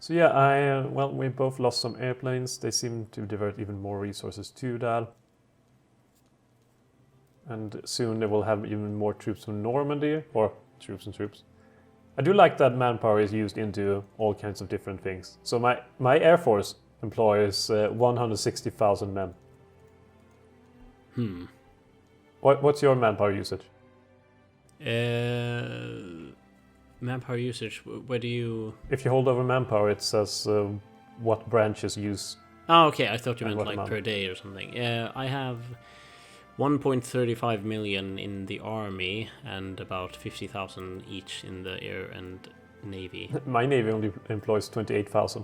So yeah, well, we both lost some airplanes. They seem to divert even more resources to that. And soon they will have even more troops from Normandy, or troops and troops. I do like that manpower is used into all kinds of different things. So my Air Force employs 160,000 men. What's your manpower usage? Manpower usage, where do you... If you hold over manpower, it says what branches use. Oh, okay, I thought you meant like amount. per day or something. I have 1.35 million in the army and about 50,000 each in the air and navy. My navy only employs 28,000.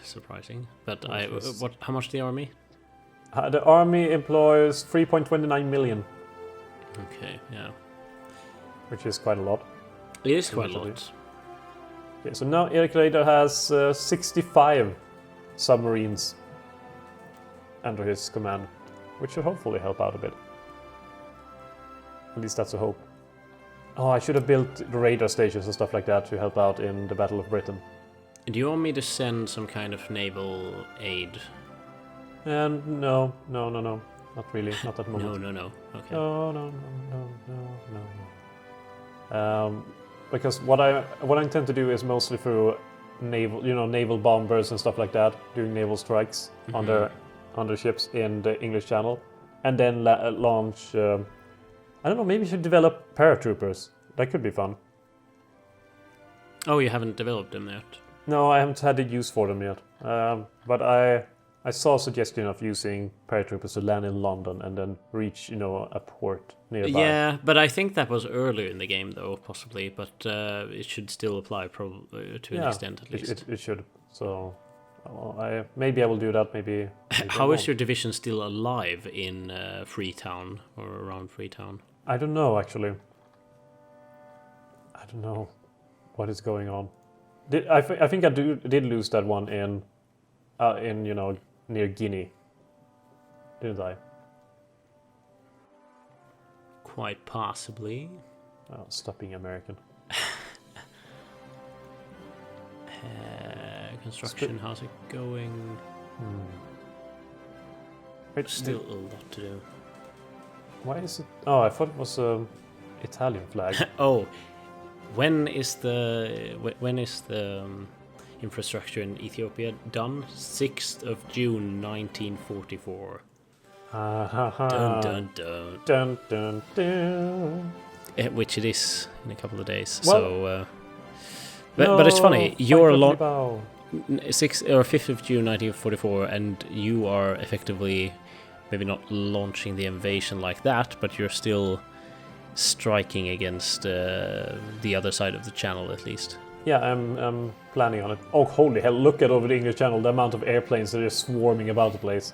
Surprising. But how much the army? The army employs 3.29 million. Okay, yeah. Which is quite a lot. It is quite a lot. Okay, so now Erik Raider has 65 submarines under his command, which should hopefully help out a bit. At least that's a hope. Oh, I should have built the radar stations and stuff like that to help out in the Battle of Britain. Do you want me to send some kind of naval aid? And no, not really, not at the moment. No. Okay. No. Because what I intend to do is mostly through naval bombers and stuff like that, doing naval strikes under ships in the English Channel, and then launch. I don't know. Maybe you should develop paratroopers. That could be fun. Oh, you haven't developed them yet? No, I haven't had the use for them yet. But I saw a suggestion of using paratroopers to land in London and then reach, a port nearby. Yeah, but I think that was earlier in the game, though, possibly. But it should still apply, probably to an extent at least. It should. So, maybe I will do that. Maybe How is your division still alive in Freetown or around Freetown? I don't know, actually. I don't know what is going on. I think I did lose that one in near Guinea, didn't I? Quite possibly. Oh, stop being American. Construction, how's it going? Still a lot to do. Why is it? Oh, I thought it was Italian flag. Oh, when is the infrastructure in Ethiopia done? 6th of June 1944. Dun dun dun. Dun dun dun. Which it is in a couple of days. Well, so, but it's funny. You're 6th or 5th of June 1944, and you are effectively maybe not launching the invasion like that, but you're still striking against the other side of the channel at least. Yeah, I'm planning on it. Oh, holy hell, look at over the English Channel, the amount of airplanes that are swarming about the place.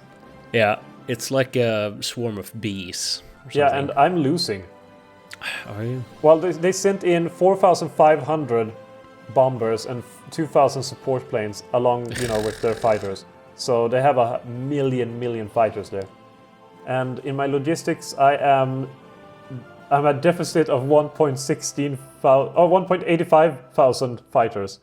Yeah, it's like a swarm of bees. Yeah, and I'm losing. Are you? Well, they sent in 4,500 bombers and 2,000 support planes along, with their fighters. So they have a million fighters there. And in my logistics, I'm a deficit of 1.85 thousand fighters.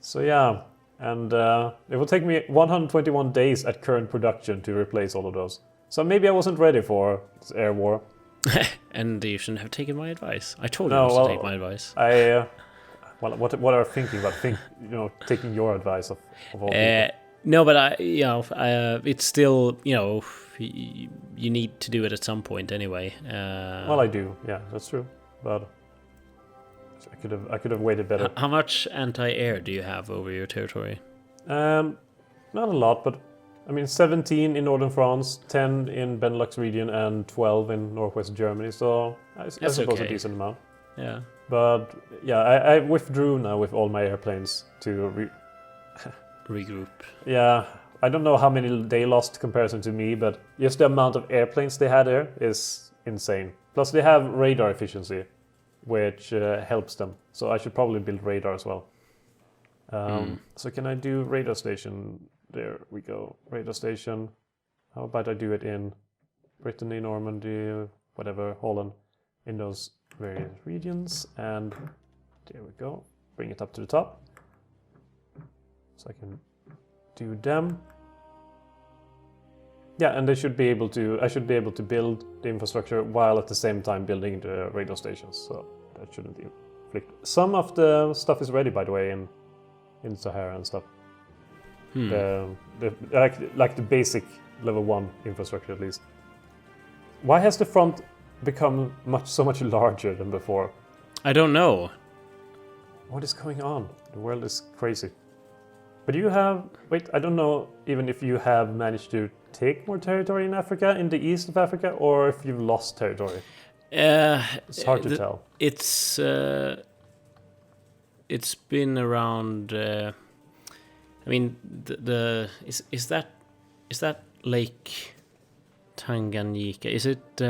So yeah, and it will take me 121 days at current production to replace all of those. So maybe I wasn't ready for this air war. And you shouldn't have taken my advice. I told you not to take my advice. What are you thinking about? Taking your advice of all people. No, but it's still, you need to do it at some point anyway. Well, I do. Yeah, that's true. But I could have waited better. How much anti-air do you have over your territory? Not a lot, but 17 in northern France, 10 in Benelux region, and 12 in northwest Germany. So I suppose a decent amount. Yeah. But yeah, I withdrew now with all my airplanes to regroup. Yeah, I don't know how many they lost comparison to me, but just the amount of airplanes they had there is insane. Plus they have radar efficiency, which helps them. So I should probably build radar as well. So can I do radar station? There we go, radar station. How about I do it in Brittany, Normandy, whatever, Holland, in those various regions. And there we go, bring it up to the top. So I can do them. Yeah, and they should be able to. I should be able to build the infrastructure while at the same time building the radio stations. So that shouldn't inflict. Some of the stuff is ready, by the way, in Sahara and stuff. The like the basic level 1 infrastructure at least. Why has the front become so much larger than before? I don't know. What is going on? The world is crazy. But you have... Wait, I don't know even if you have managed to take more territory in Africa, in the east of Africa, or if you've lost territory. It's hard to tell. It's been around... I mean, is that Lake Tanganyika? Is it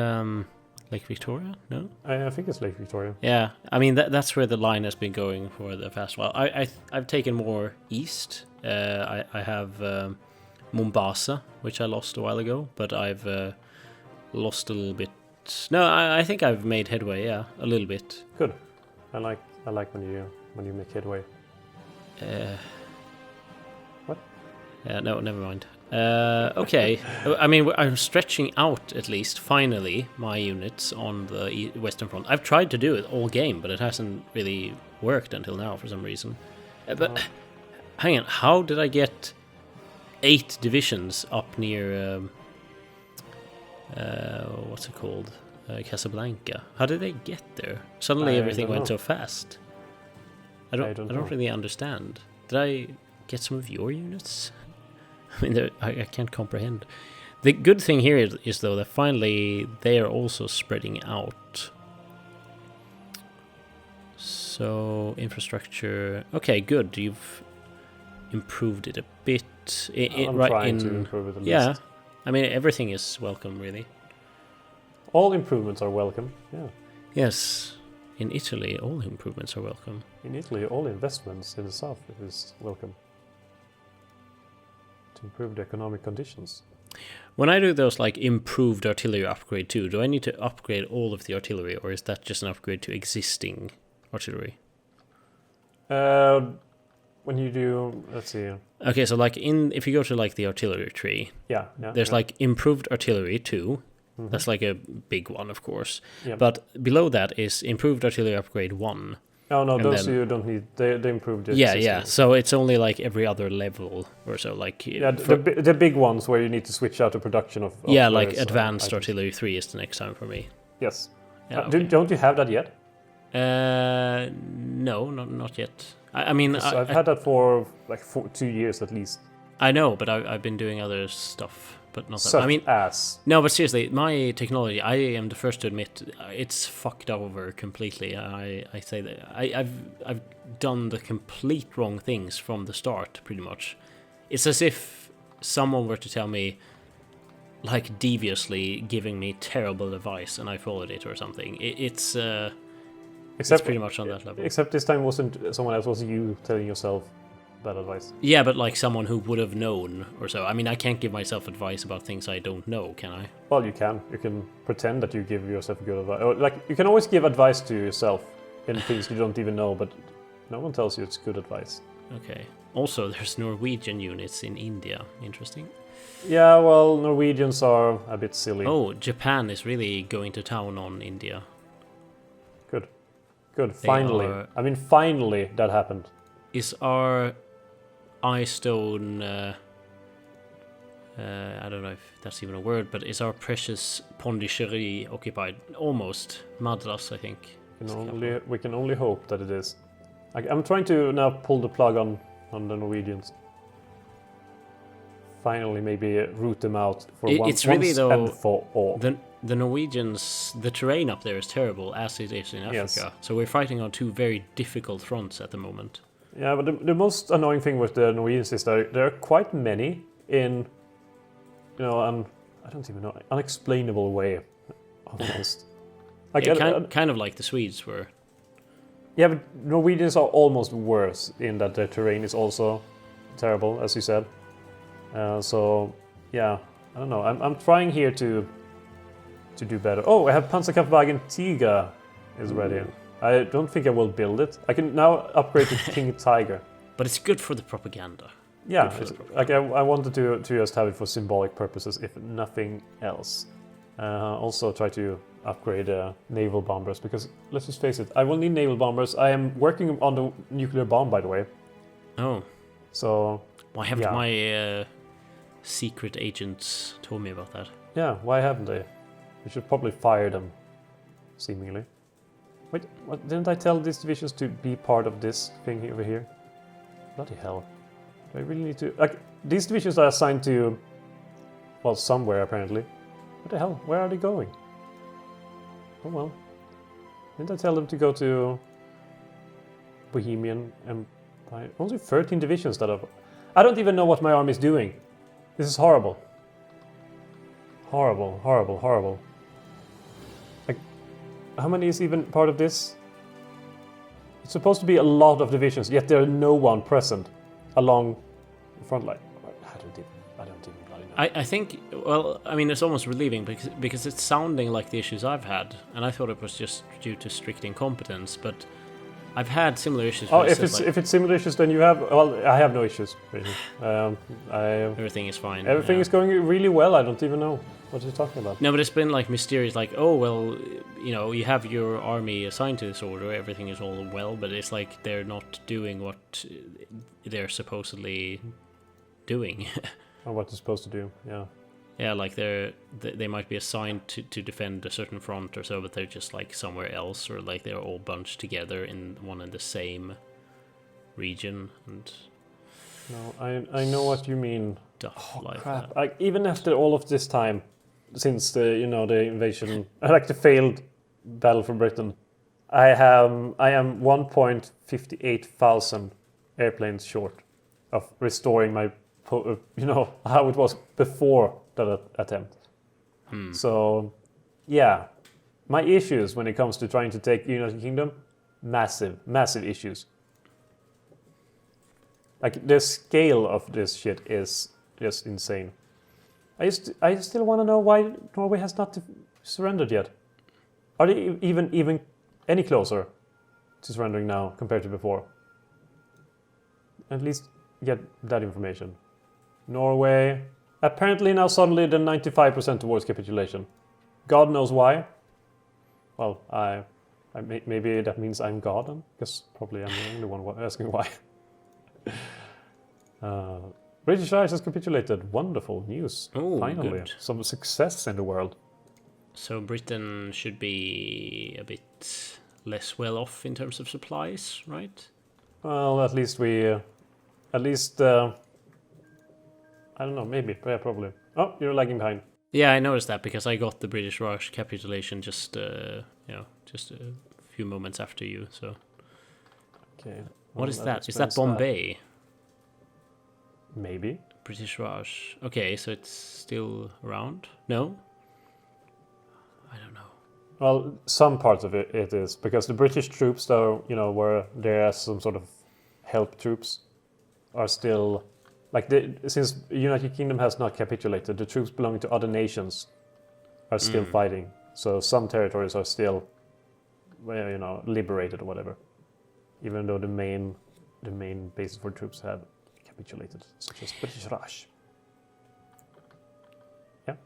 Lake Victoria? No, I think it's Lake Victoria. Yeah, I mean that's where the line has been going for the past while. I've taken more east. I have Mombasa, which I lost a while ago, but I've lost a little bit. No, I think I've made headway. Yeah, a little bit. Good. I like when you make headway. What? No, never mind. Okay. I mean, I'm stretching out at least, finally, my units on the Western Front. I've tried to do it all game, but it hasn't really worked until now for some reason. But hang on, how did I get 8 divisions up near... what's it called? Casablanca. How did they get there? Suddenly everything went so fast. I don't really understand. Did I get some of your units? I mean, I can't comprehend. The good thing here is though that finally they are also spreading out. So infrastructure. Okay, good. You've improved it a bit. I'm trying to improve it a yeah, least. I mean everything is welcome, really. All improvements are welcome. Yeah. Yes, in Italy, all improvements are welcome. In Italy, all investments in the south is welcome. To improve the economic conditions. When I do those like improved artillery upgrade too, do I need to upgrade all of the artillery, or is that just an upgrade to existing artillery? When you do, let's see. Okay, so like if you go to like the artillery tree, there's like improved artillery 2. Mm-hmm. That's like a big one, of course. Yep. But below that is improved artillery upgrade 1. Oh no, those you don't need. They improved it. Yeah. So it's only like every other level or so. Like the big ones where you need to switch out the production of like advanced artillery 3 is the next time for me. Yes. Yeah, okay. Don't you have that yet? No, not yet. I mean, I've had that for like 2 years at least. I know, but I've been doing other stuff, but not that. Such I mean, ass. No, but seriously, my technology, I am the first to admit, it's fucked over completely. I say that I've done the complete wrong things from the start, pretty much. It's as if someone were to tell me, like deviously giving me terrible advice, and I followed it or something. It's pretty much on that level. Except this time wasn't someone else, was you telling yourself bad advice. Yeah, but like someone who would have known or so. I mean, I can't give myself advice about things I don't know, can I? Well, you can. You can pretend that you give yourself good advice. Or, like, you can always give advice to yourself in things you don't even know, but no one tells you it's good advice. Okay. Also, there's Norwegian units in India. Interesting. Yeah, well, Norwegians are a bit silly. Oh, Japan is really going to town on India. Good. Finally. I mean, finally that happened. Is our Ice Stone... I don't know if that's even a word, but is our precious Pondichéry occupied? Almost. Madras, I think. We can only hope that it is. I'm trying to now pull the plug on the Norwegians. Finally, maybe root them out for once and for all. The Norwegians, the terrain up there is terrible, as it is in Africa. Yes. So we're fighting on 2 very difficult fronts at the moment. Yeah, but the most annoying thing with the Norwegians is that there are quite many in, I don't even know, unexplainable way, almost. Like kind of like the Swedes were. Yeah, but Norwegians are almost worse in that their terrain is also terrible, as you said. So, yeah, I don't know. I'm trying here to do better. Oh, I have Panzerkampfwagen Tiger is ready. I don't think I will build it. I can now upgrade to King Tiger. But it's good for the propaganda. Yeah, good for the like I wanted to just have it for symbolic purposes, if nothing else. Also try to upgrade naval bombers, because let's just face it, I will need naval bombers. I am working on the nuclear bomb, by the way. Oh. So... Why haven't my secret agents told me about that? Yeah, why haven't they? We should probably fire them, seemingly. Wait, what, didn't I tell these divisions to be part of this thing over here? Bloody hell. Do I really need to... Like, these divisions are assigned to... Well, somewhere, apparently. What the hell? Where are they going? Oh well. Didn't I tell them to go to... Bohemian Empire? Only 13 divisions that are... I don't even know what my army is doing. This is horrible. Horrible, horrible, horrible. Like, how many is even part of this? It's supposed to be a lot of divisions, yet there are no one present along the front line. I don't even bloody know. I think, well, I mean, it's almost relieving because it's sounding like the issues I've had, and I thought it was just due to strict incompetence, but I've had similar issues. Oh, if it's similar issues, then you have... Well, I have no issues, really. Everything is fine. Everything is going really well. I don't even know what you're talking about. No, but it's been like mysterious, like, oh, well, you know, you have your army assigned to this order, everything is all well, but it's like they're not doing what they're supposedly doing. Or what they're supposed to do, yeah. Yeah, like they might be assigned to defend a certain front or so, but they're just like somewhere else, or like they're all bunched together in one and the same region, and no, I know what you mean. Stuff like crap! that. Like, even after all of this time, since the the invasion, like the failed battle for Britain, I am 1.58 thousand airplanes short of restoring my how it was before that attempt. So, yeah, my issues when it comes to trying to take the United Kingdom, massive issues. Like, the scale of this shit is just insane. I still want to know why Norway has not surrendered yet. Are they even any closer to surrendering now compared to before? At least get that information. Norway, apparently now suddenly they're 95% towards capitulation. God knows why. Well, maybe that means I'm God, then, because probably I'm the only one asking why. British Isles has capitulated. Wonderful news. Oh, finally, good. Some success in the world. So Britain should be a bit less well off in terms of supplies, right? Well, at least I don't know, maybe, yeah, probably. Oh, you're lagging behind. Yeah, I noticed that because I got the British Raj capitulation just a few moments after you. So. Okay. What is that? Is that Bombay? Maybe. British Raj. Okay, so it's still around? No? I don't know. Well, some parts of it is, because the British troops that were there as some sort of help troops are still, like, since the United Kingdom has not capitulated, the troops belonging to other nations are still fighting. So some territories are still, liberated or whatever, even though the main bases for troops have capitulated, such as British Raj. Yeah,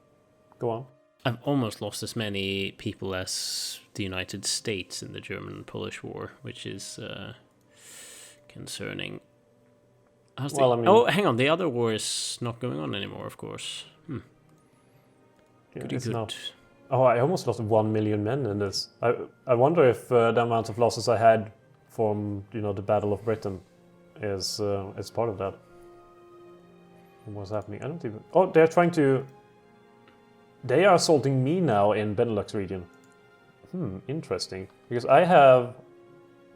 go on. I've almost lost as many people as the United States in the German-Polish War, which is concerning. Oh, hang on. The other war is not going on anymore, of course. Yeah, Goody good. Not. Oh, I almost lost 1 million men in this. I wonder if the amount of losses I had from the Battle of Britain is part of that. What's happening? I don't even. Oh, they're trying to. They are assaulting me now in Benelux region. Interesting. Because I have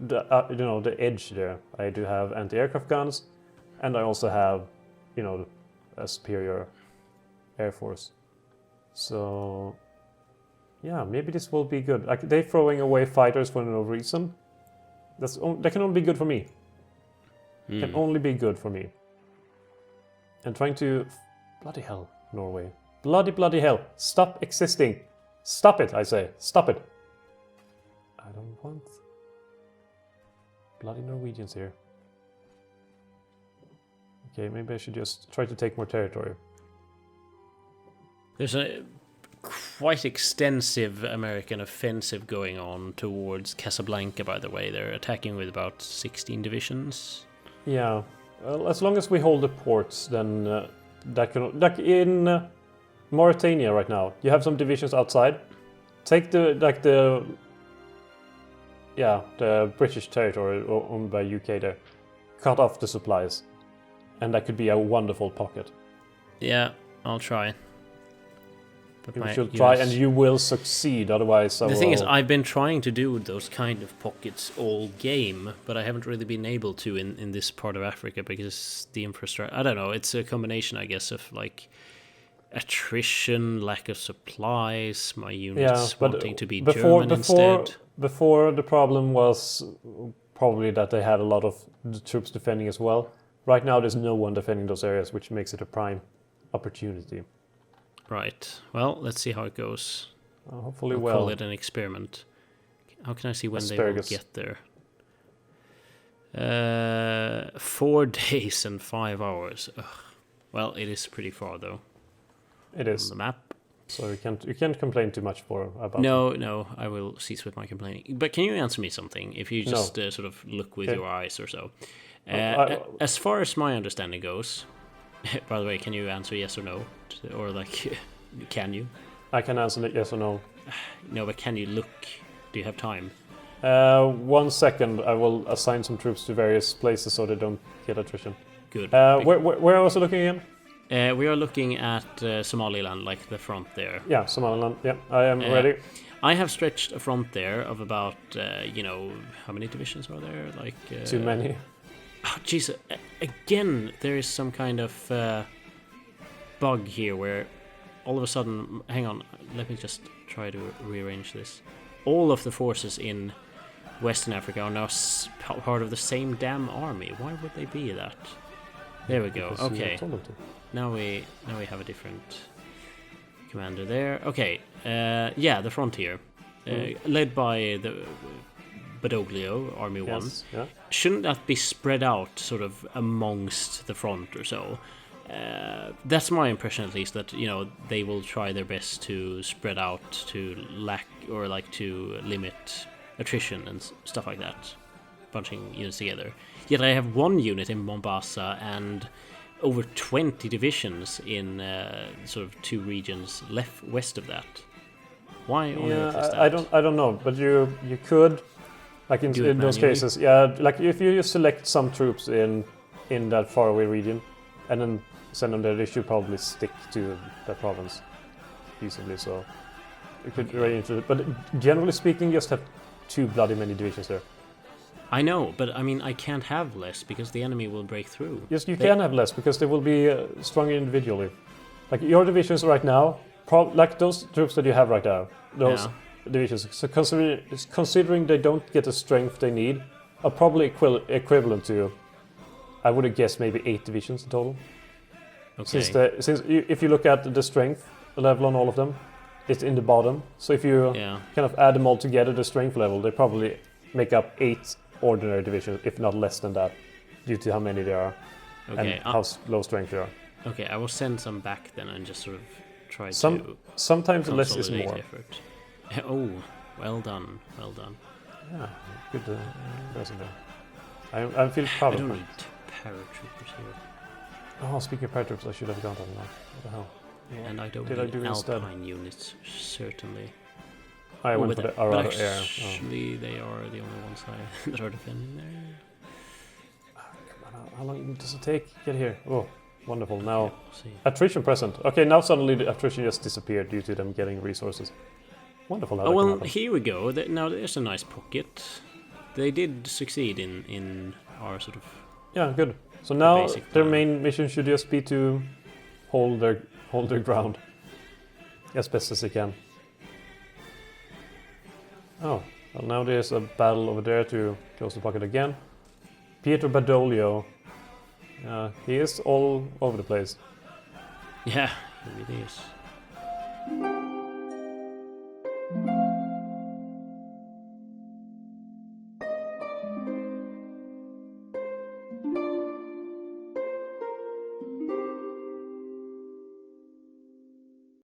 the edge there. I do have anti-aircraft guns, and I also have a superior air force. So yeah, maybe this will be good. Like, they're throwing away fighters for no reason. That can only be good for me. Can only be good for me. And trying to... Bloody hell, Norway. Bloody hell. Stop existing. Stop it, I say. Stop it. I don't want... Bloody Norwegians here. Okay, maybe I should just try to take more territory. There's a quite extensive American offensive going on towards Casablanca, by the way. They're attacking with about 16 divisions. Yeah, well, as long as we hold the ports, then that can... Like in Mauritania right now, you have some divisions outside. Take the British territory owned by UK there. Cut off the supplies. And that could be a wonderful pocket. Yeah, I'll try. But You should try, and you will succeed, otherwise... The thing is, I've been trying to do those kind of pockets all game, but I haven't really been able to in this part of Africa, because the infrastructure... I don't know, it's a combination, I guess, of, like, attrition, lack of supplies, my units wanting to be German instead. Before, the problem was probably that they had a lot of the troops defending as well. Right now, there's no one defending those areas, which makes it a prime opportunity. Right. Well, let's see how it goes. Hopefully I'll call it an experiment. How can I see when Asparagus. they will get there? 4 days and 5 hours. Ugh. Well, it is pretty far, though. It is. On the map. So you can't complain too much about No, I will cease with my complaining. But can you answer me something? If you just sort of look with your eyes or so. As far as my understanding goes... By the way, can you answer yes or no? Or like, can you? I can answer it yes or no. No, but can you look? Do you have time? 1 second, I will assign some troops to various places so they don't get attrition. Good. Where was I looking again? We are looking at Somaliland, like the front there. Yeah, Somaliland. Yeah, I am ready. I have stretched a front there of about, how many divisions are there? Like too many. Oh, jeez. Again, there is some kind of bug here where all of a sudden... Hang on, let me just try to rearrange this. All of the forces in Western Africa are now part of the same damn army. Why would they be that? There we go. Okay. Now we have a different commander there. Okay. The frontier. Led by the... Badoglio, Army 1. Yeah. Shouldn't that be spread out sort of amongst the front or so? That's my impression, at least, that they will try their best to spread out to to limit attrition and stuff like that, bunching units together. Yet I have one unit in Mombasa and over 20 divisions in sort of 2 regions west of that. Why on earth is that? I don't know, but you could. Like in those cases, like if you just select some troops in that faraway region and then send them there, they should probably stick to that province easily. So you could arrange it. But generally speaking, you just have 2 bloody many divisions there. I know, but I mean, I can't have less because the enemy will break through. Yes, you can have less because they will be stronger individually. Like your divisions right now, like those troops that you have right now, those... Yeah. Divisions. So considering they don't get the strength they need, are probably equivalent to, I would have guessed maybe 8 divisions in total. Okay. Since if you look at the strength level on all of them, it's in the bottom. So if you kind of add them all together, the strength level, they probably make up 8 ordinary divisions, if not less than that, due to how many there are and how low strength they are. Okay, I will send some back then and just sort of try to. Sometimes less is more. Effort. Oh, well done. Yeah, good person there. I feel proud of I don't them. need paratroopers here. Oh, speaking of paratroopers, I should have gone to them now. What the hell? Yeah. And I don't need Alpine units, certainly. I went for the Arado Air. Actually, they are the only ones that are defending there. Come on, how long does it take? Get here. Oh, wonderful. Now, attrition present. Okay, now suddenly the attrition just disappeared due to them getting resources. Wonderful. Oh, well, here we go. Now there's a nice pocket. They did succeed in our sort of... Yeah, good. So now their main mission should just be to hold their ground as best as they can. Oh, well, now there's a battle over there to close the pocket again. Pietro Badoglio. He is all over the place. Yeah, he really is.